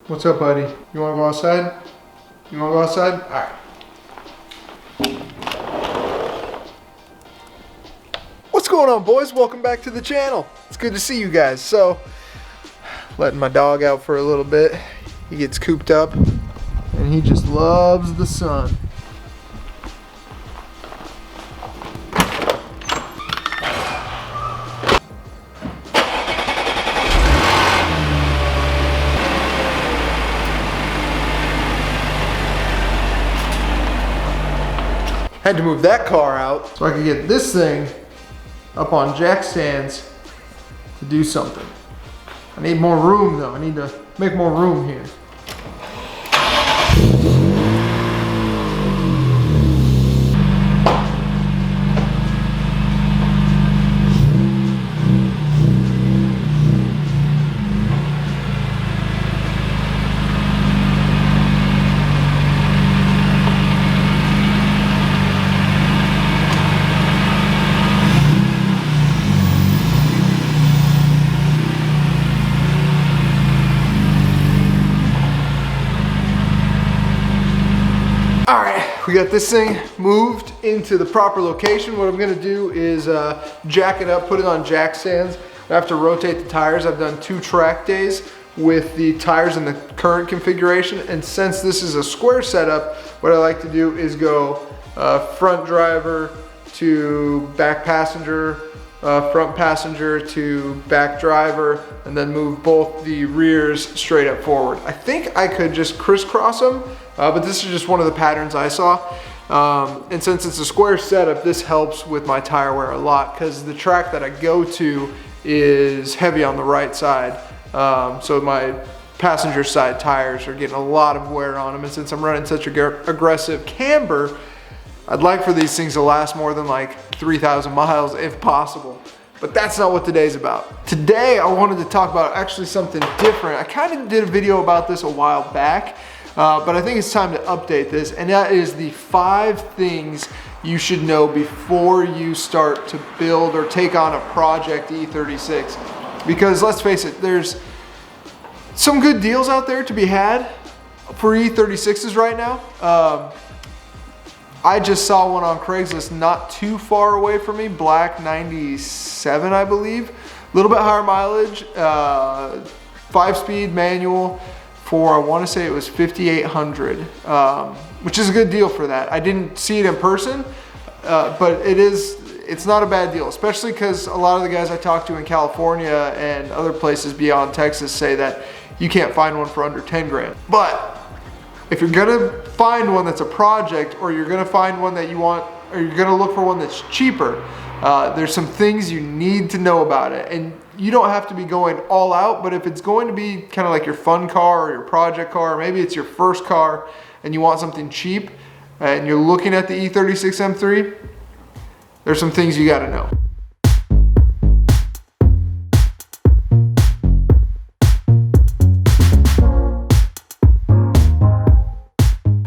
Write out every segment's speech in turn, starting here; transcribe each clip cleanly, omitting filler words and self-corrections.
What's up, buddy? You wanna go outside? You wanna go outside? All right. What's going on, boys? Welcome back to the channel. It's good to see you guys. So, letting my dog out for a little bit. He gets cooped up and he just loves the sun. Had to move that car out so I could get this thing up on jack stands to do something. I need more room though. I need to make more room here. We got this thing moved into the proper location. What I'm gonna do is jack it up, put it on jack stands. I have to rotate the tires. I've done 2 track days with the tires in the current configuration. And since this is a square setup, what I like to do is go front driver to back passenger, front passenger to back driver, and then move both the rears straight up forward. I think I could just crisscross them, but this is just one of the patterns I saw. And since it's a square setup, this helps with my tire wear a lot because the track that I go to is heavy on the right side. So my passenger side tires are getting a lot of wear on them. And since I'm running such aggressive camber, I'd like for these things to last more than like 3,000 miles if possible. But that's not what today's about. Today, I wanted to talk about actually something different. I kind of did a video about this a while back, but I think it's time to update this, and that is the 5 things you should know before you start to build or take on a project E36. Because let's face it, there's some good deals out there to be had for E36s right now. I just saw one on Craigslist not too far away from me, black 97, I believe. A little bit higher mileage, 5-speed manual for, I want to say it was 5,800, which is a good deal for that. I didn't see it in person, but it's not a bad deal, especially because a lot of the guys I talk to in California and other places beyond Texas say that you can't find one for under 10 grand. But if you're gonna find one that's a project, or you're gonna find one that you want, or you're gonna look for one that's cheaper, there's some things you need to know about it. And you don't have to be going all out, but if it's going to be kind of like your fun car or your project car, or maybe it's your first car and you want something cheap and you're looking at the E36 M3, there's some things you gotta know.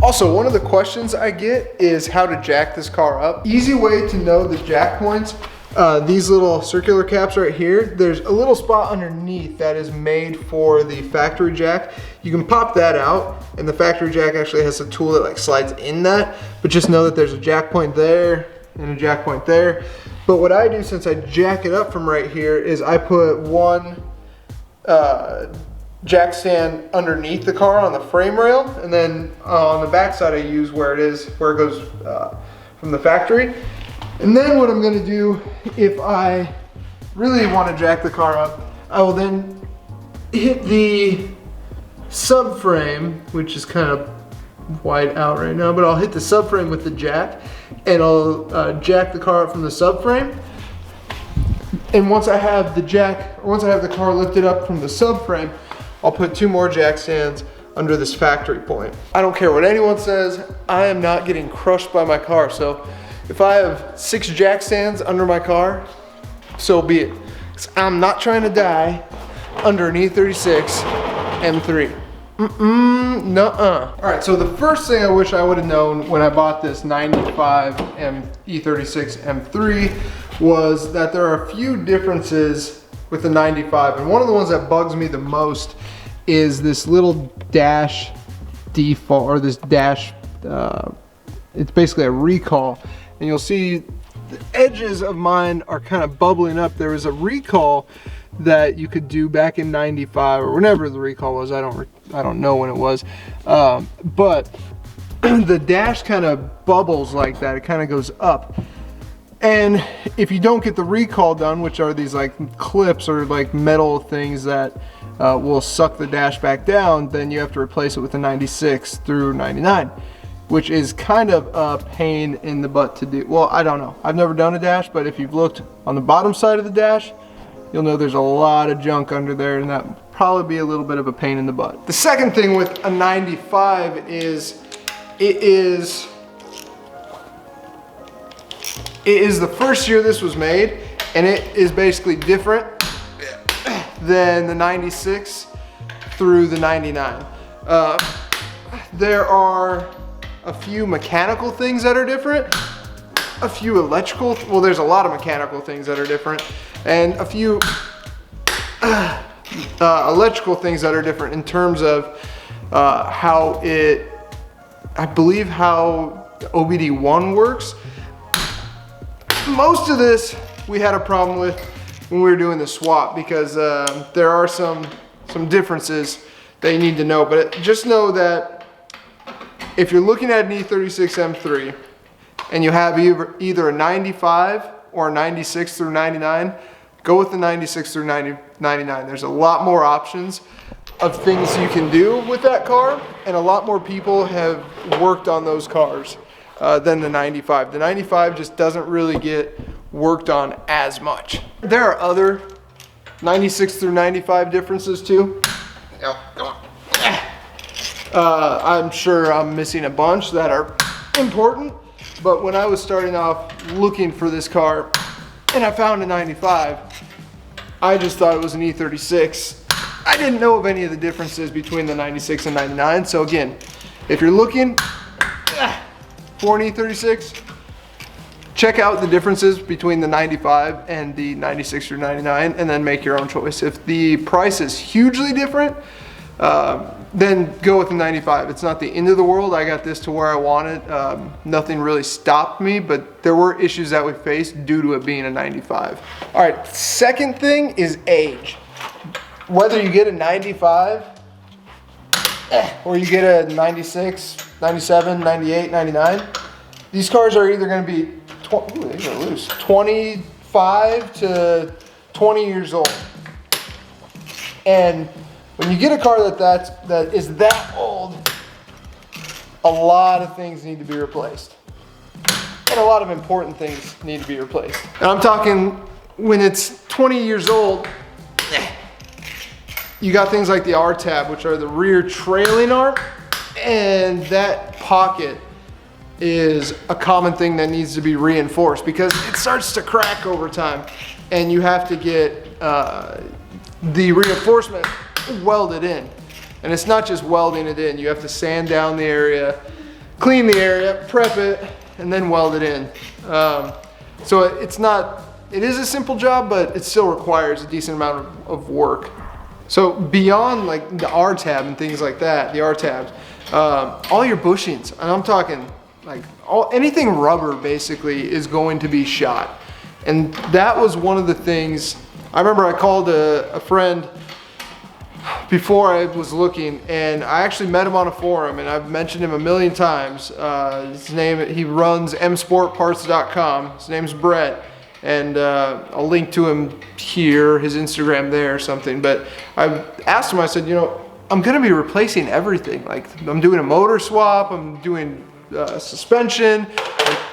Also, one of the questions I get is how to jack this car up. Easy way to know the jack points, these little circular caps right here, there's a little spot underneath that is made for the factory jack. You can pop that out, and the factory jack actually has a tool that like slides in that, but just know that there's a jack point there and a jack point there. But what I do, since I jack it up from right here, is I put one jack stand underneath the car on the frame rail, and then on the back side I use where it goes from the factory. And then what I'm gonna do, if I really want to jack the car up, I will then hit the subframe, which is kind of wide out right now, but I'll hit the subframe with the jack, and I'll jack the car up from the subframe. And once I have the car lifted up from the subframe, I'll put 2 more jack stands under this factory point. I don't care what anyone says, I am not getting crushed by my car. So if I have 6 jack stands under my car, so be it. 'Cause I'm not trying to die under an E36 M3. Nuh-uh. All right, so the first thing I wish I would have known when I bought this 95 E36 M3 was that there are a few differences with the 95, and one of the ones that bugs me the most is this little dash default, or this dash, it's basically a recall. And you'll see the edges of mine are kind of bubbling up. There was a recall that you could do back in 95 or whenever the recall was. I don't know when it was, but the dash kind of bubbles like that. It kind of goes up. And if you don't get the recall done, which are these like clips or like metal things that will suck the dash back down, then you have to replace it with a 96 through 99, which is kind of a pain in the butt to do. Well, I don't know. I've never done a dash, but if you've looked on the bottom side of the dash, you'll know there's a lot of junk under there, and that would probably be a little bit of a pain in the butt. The second thing with a 95 is it is the first year this was made, and it is basically different than the 96 through the 99. There are a few mechanical things that are different, a few electrical, well, there's a lot of mechanical things that are different, and a few electrical things that are different in terms of how it, I believe how OBD1 works. Most of this we had a problem with when we were doing the swap, because there are some differences that you need to know. But just know that if you're looking at an E36 M3 and you have either a 95 or a 96 through 99, go with the 96 through 99. There's a lot more options of things you can do with that car, and a lot more people have worked on those cars than the 95. The 95 just doesn't really get worked on as much. There are other 96 through 95 differences too. I'm sure I'm missing a bunch that are important, but when I was starting off looking for this car and I found a 95, I just thought it was an E36. I didn't know of any of the differences between the 96 and 99. So again, if you're looking for an E36, check out the differences between the 95 and the 96 or 99, and then make your own choice. If the price is hugely different, then go with the 95. It's not the end of the world. I got this to where I wanted. Nothing really stopped me, but there were issues that we faced due to it being a 95. All right, second thing is age. Whether you get a 95 or you get a 96, 97, 98, 99, these cars are either going to be 25 to 20 years old. And when you get a car that is that old, a lot of things need to be replaced. And a lot of important things need to be replaced. And I'm talking when it's 20 years old, you got things like the R-tab, which are the rear trailing arm, and that pocket is a common thing that needs to be reinforced because it starts to crack over time, and you have to get the reinforcement welded in. And it's not just welding it in, you have to sand down the area, clean the area, prep it, and then weld it in. So it is a simple job, but it still requires a decent amount of work. So beyond like the R-tab and things like that, the R-tabs, all your bushings, and I'm talking like anything rubber basically is going to be shot. And that was one of the things, I remember I called a friend before I was looking, and I actually met him on a forum, and I've mentioned him a million times. His name, he runs msportparts.com. His name's Brett, and I'll link to him here, his Instagram there or something. But I asked him, I said, you know, I'm gonna be replacing everything. Like, I'm doing a motor swap, I'm doing suspension,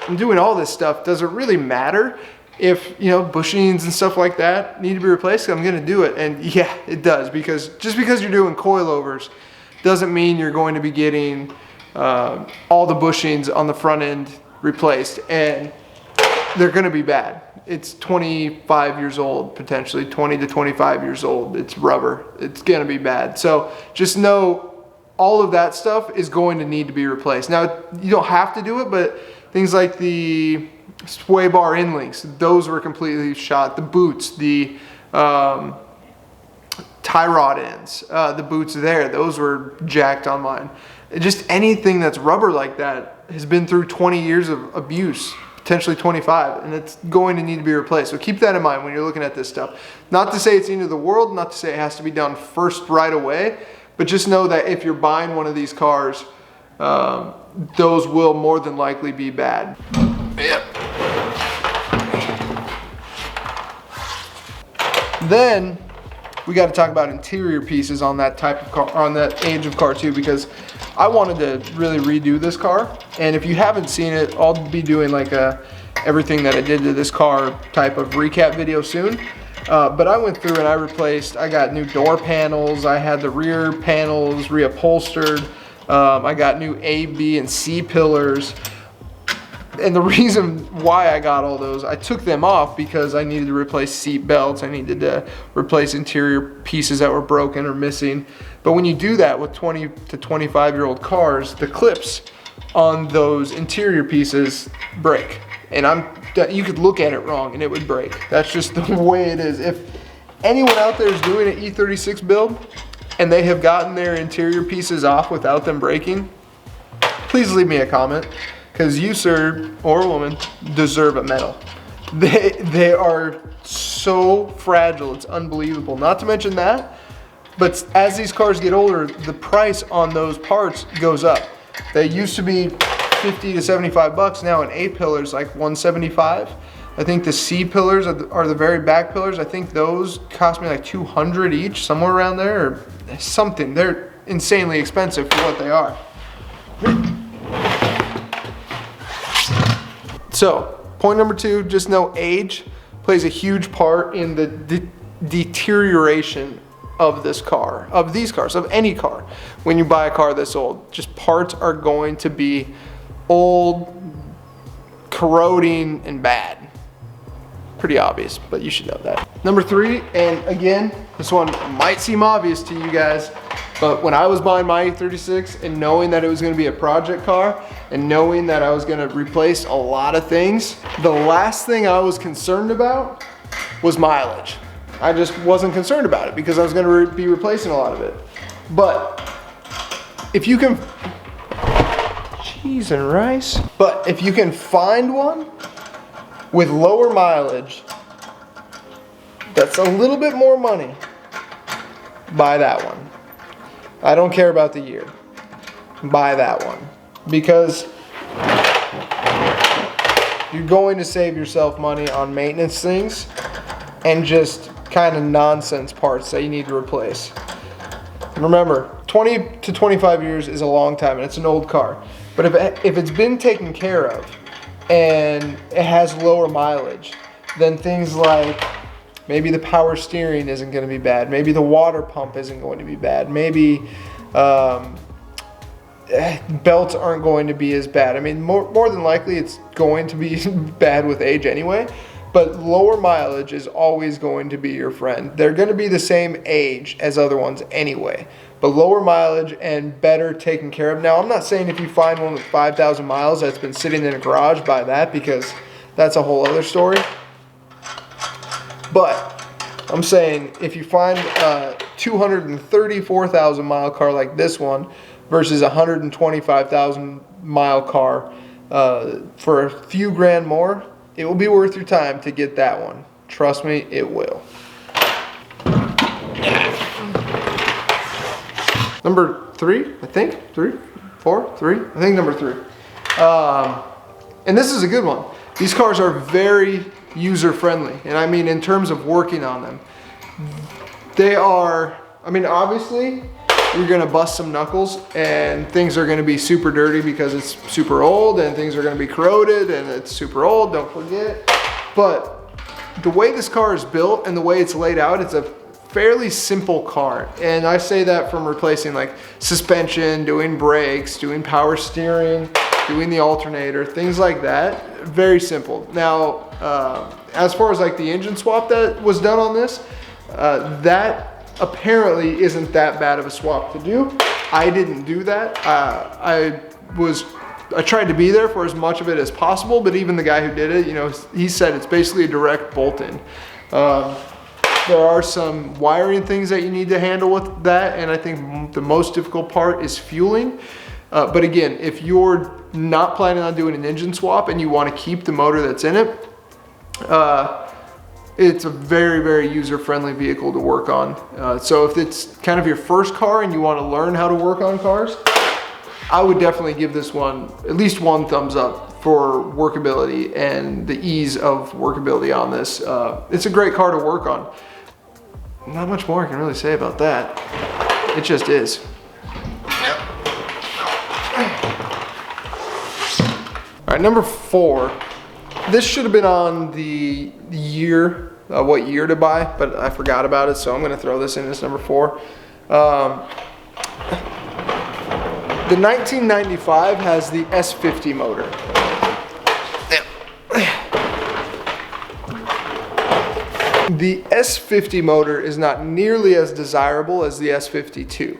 I'm doing all this stuff. Does it really matter if, you know, bushings and stuff like that need to be replaced? I'm gonna do it. And yeah, it does, because just because you're doing coilovers doesn't mean you're going to be getting all the bushings on the front end replaced, and they're gonna be bad. It's 25 years old, potentially 20 to 25 years old. It's rubber, it's gonna be bad. So just know all of that stuff is going to need to be replaced. Now, you don't have to do it, but things like the sway bar end links, those were completely shot. The boots, the tire tie rod ends, the boots there, those were jacked on mine. Just anything that's rubber like that has been through 20 years of abuse, potentially 25, and it's going to need to be replaced. So keep that in mind when you're looking at this stuff. Not to say it's the end of the world, not to say it has to be done first right away, but just know that if you're buying one of these cars, those will more than likely be bad. Yep. Then we got to talk about interior pieces on that type of car, on that age of car too, because I wanted to really redo this car. And if you haven't seen it, I'll be doing like everything that I did to this car type of recap video soon. But I went through and I got new door panels, I had the rear panels reupholstered, I got new A, B, and C pillars. And the reason why I got all those, I took them off because I needed to replace seat belts, I needed to replace interior pieces that were broken or missing. But when you do that with 20 to 25-year-old cars, the clips on those interior pieces break. And you could look at it wrong and it would break. That's just the way it is. If anyone out there is doing an E36 build and they have gotten their interior pieces off without them breaking, please leave me a comment, because you, sir or woman, deserve a medal. They are so fragile, it's unbelievable. Not to mention that, but as these cars get older, the price on those parts goes up. They used to be 50 to 75 bucks, now an A pillar is like 175. I think the C pillars are the very back pillars. I think those cost me like 200 each, somewhere around there, or something. They're insanely expensive for what they are. So, point number 2, just know age plays a huge part in the deterioration of this car, of these cars, of any car. When you buy a car this old, just parts are going to be old, corroding, and bad. Pretty obvious, but you should know that. Number 3, and again, this one might seem obvious to you guys, but when I was buying my E36 and knowing that it was gonna be a project car and knowing that I was gonna replace a lot of things, the last thing I was concerned about was mileage. I just wasn't concerned about it because I was gonna be replacing a lot of it. But if you can, cheese and rice. But if you can find one with lower mileage, that's a little bit more money, buy that one. I don't care about the year. Buy that one. Because you're going to save yourself money on maintenance things and just kind of nonsense parts that you need to replace. Remember, 20 to 25 years is a long time and it's an old car. But if it's been taken care of and it has lower mileage, then things like maybe the power steering isn't going to be bad. Maybe the water pump isn't going to be bad. Maybe belts aren't going to be as bad. I mean, more than likely it's going to be bad with age anyway, but lower mileage is always going to be your friend. They're going to be the same age as other ones anyway, but lower mileage and better taken care of. Now, I'm not saying if you find one with 5,000 miles that's been sitting in a garage, buy that, because that's a whole other story. But I'm saying if you find a 234,000 mile car like this one versus a 125,000 mile car for a few grand more, it will be worth your time to get that one. Trust me, it will. Number 3, I think, 3, 4, 3, I think number 3. And this is a good one. These cars are very user-friendly, and I mean in terms of working on them. They are, I mean, obviously you're gonna bust some knuckles and things are gonna be super dirty because it's super old, and things are gonna be corroded and it's super old, don't forget. But the way this car is built and the way it's laid out, it's a fairly simple car. And I say that from replacing like suspension, doing brakes, doing power steering, doing the alternator, things like that. Very simple. Now, as far as like the engine swap that was done on this, that apparently isn't that bad of a swap to do. I didn't do that. I tried to be there for as much of it as possible, but even the guy who did it, you know, he said it's basically a direct bolt-in. There are some wiring things that you need to handle with that, and I think the most difficult part is fueling. But again, if you're not planning on doing an engine swap and you want to keep the motor that's in it, it's a very, very user-friendly vehicle to work on. So if it's kind of your first car and you want to learn how to work on cars, I would definitely give this one at least one thumbs up for workability and the ease of workability on this. It's a great car to work on. Not much more I can really say about that. It just is. All right, number 4. This should have been on the year, what year to buy, but I forgot about it, so I'm gonna throw this in as number 4. The 1995 has the S50 motor. The S50 motor is not nearly as desirable as the S52.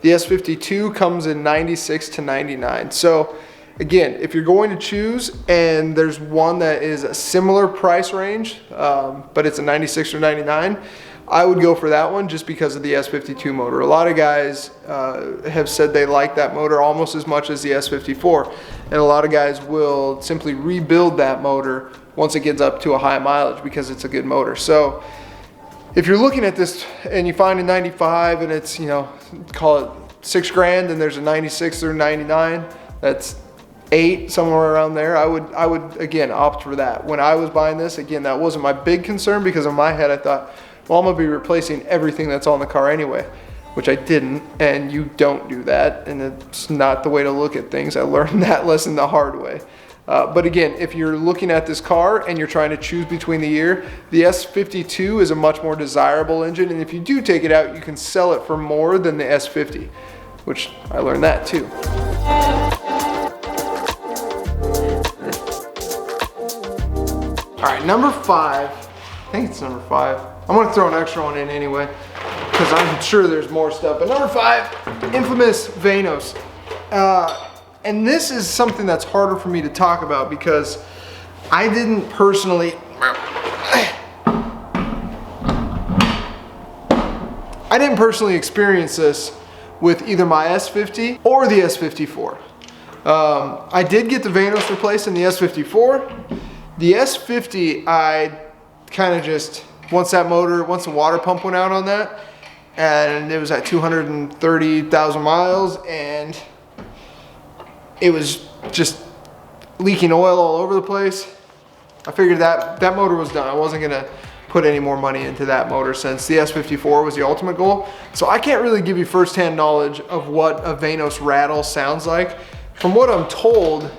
The S52 comes in 96 to 99. So again, if you're going to choose and there's one that is a similar price range, but it's a 96 or 99, I would go for that one just because of the S52 motor. A lot of guys have said they like that motor almost as much as the S54. And a lot of guys will simply rebuild that motor once it gets up to a high mileage because it's a good motor. So if you're looking at this and you find a 95 and it's, you know, call it $6 grand, and there's a 96 or 99, that's 8, somewhere around there, I would again opt for that. When I was buying this, again, that wasn't my big concern because in my head I thought, well, I'm gonna be replacing everything that's on the car anyway, which I didn't, and you don't do that, and it's not the way to look at things. I learned that lesson the hard way. But again, if you're looking at this car and you're trying to choose between the year, the S52 is a much more desirable engine, and if you do take it out, you can sell it for more than the S50, which I learned that too. All right, number 5, I think it's number 5. I'm gonna throw an extra one in anyway, because I'm sure there's more stuff. But number 5, infamous Vanos. And this is something that's harder for me to talk about because I didn't personally, experience this with either my S50 or the S54. I did get the Vanos replaced in the S54. The S50, I kind of just, once the water pump went out on that, and it was at 230,000 miles, and it was just leaking oil all over the place, I figured that motor was done. I wasn't gonna put any more money into that motor since the S54 was the ultimate goal. So I can't really give you firsthand knowledge of what a Vanos rattle sounds like. From what I'm told,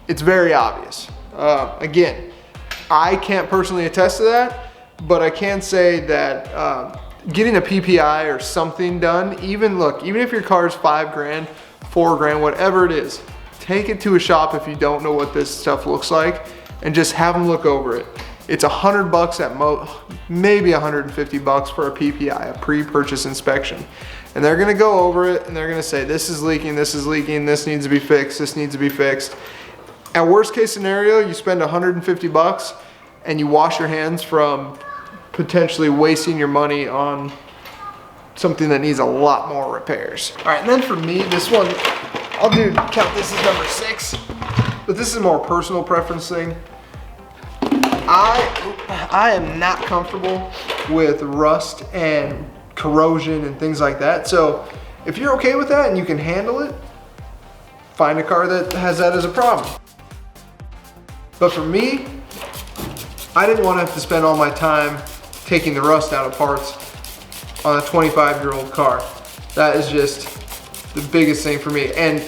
it's very obvious. Again, I can't personally attest to that, but I can say that getting a PPI or something done, even if your car's $5 grand, $4 grand, whatever it is, take it to a shop if you don't know what this stuff looks like and just have them look over it. It's $100 at most, maybe $150 for a PPI, a pre-purchase inspection. And they're gonna go over it and they're gonna say, this is leaking, this needs to be fixed, this needs to be fixed. At worst case scenario, you spend $150 and you wash your hands from potentially wasting your money on something that needs a lot more repairs. All right, and then for me, this one, I'll count this as number 6, but this is a more personal preference thing. I am not comfortable with rust and corrosion and things like that. So if you're okay with that and you can handle it, find a car that has that as a problem. But for me, I didn't want to have to spend all my time taking the rust out of parts on a 25-year-old car. That is just the biggest thing for me. And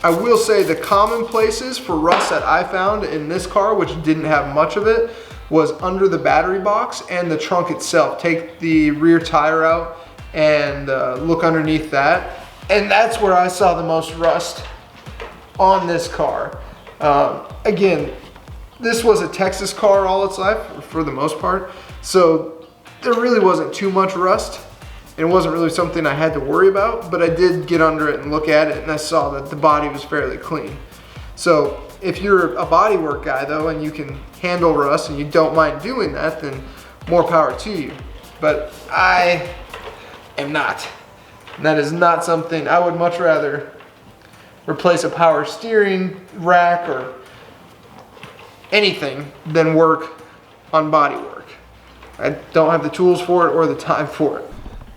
I will say the common places for rust that I found in this car, which didn't have much of it, was under the battery box and the trunk itself. Take the rear tire out and look underneath that. And that's where I saw the most rust on this car. Again, this was a Texas car all its life, for the most part, so there really wasn't too much rust. It wasn't really something I had to worry about, but I did get under it and look at it, and I saw that the body was fairly clean. So if you're a bodywork guy though, and you can handle rust and you don't mind doing that, then more power to you. but I am not. And that is not something, I would much rather replace a power steering rack or anything than work on body work. I don't have the tools for it or the time for it.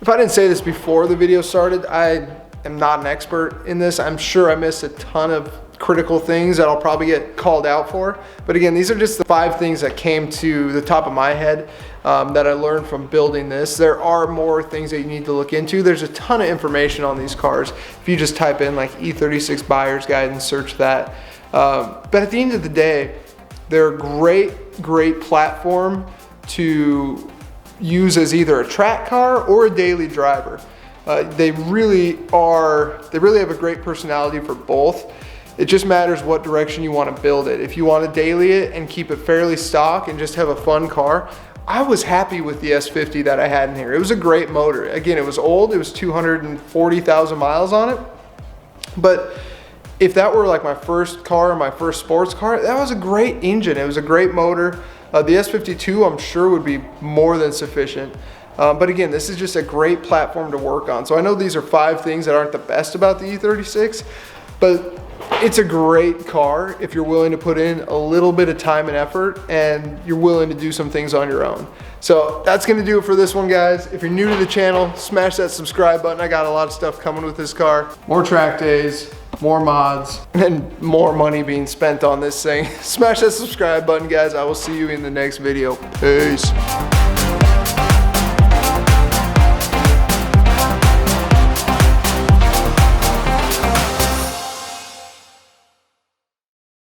If I didn't say this before the video started, I am not an expert in this. I'm sure I missed a ton of critical things that I'll probably get called out for. But again, these are just the 5 things that came to the top of my head that I learned from building this. There are more things that you need to look into. There's a ton of information on these cars. If you just type in like E36 buyer's guide and search that. But at the end of the day, they're a great platform to use as either a track car or a daily driver. They really have a great personality for both. It just matters what direction you want to build it. If you want to daily it and keep it fairly stock and just have a fun car, I was happy with the S50 that I had in here. It was a great motor. Again, it was old, it was 240,000 miles on it. But if that were like my first car, my first sports car, that was a great engine. It was a great motor. The S52 I'm sure would be more than sufficient. But again, this is just a great platform to work on. So I know these are 5 things that aren't the best about the E36, but it's a great car if you're willing to put in a little bit of time and effort and you're willing to do some things on your own. So that's gonna do it for this one, guys. If you're new to the channel, smash that subscribe button. I got a lot of stuff coming with this car. More track days, more mods, and more money being spent on this thing. Smash that subscribe button, guys. I will see you in the next video. Peace.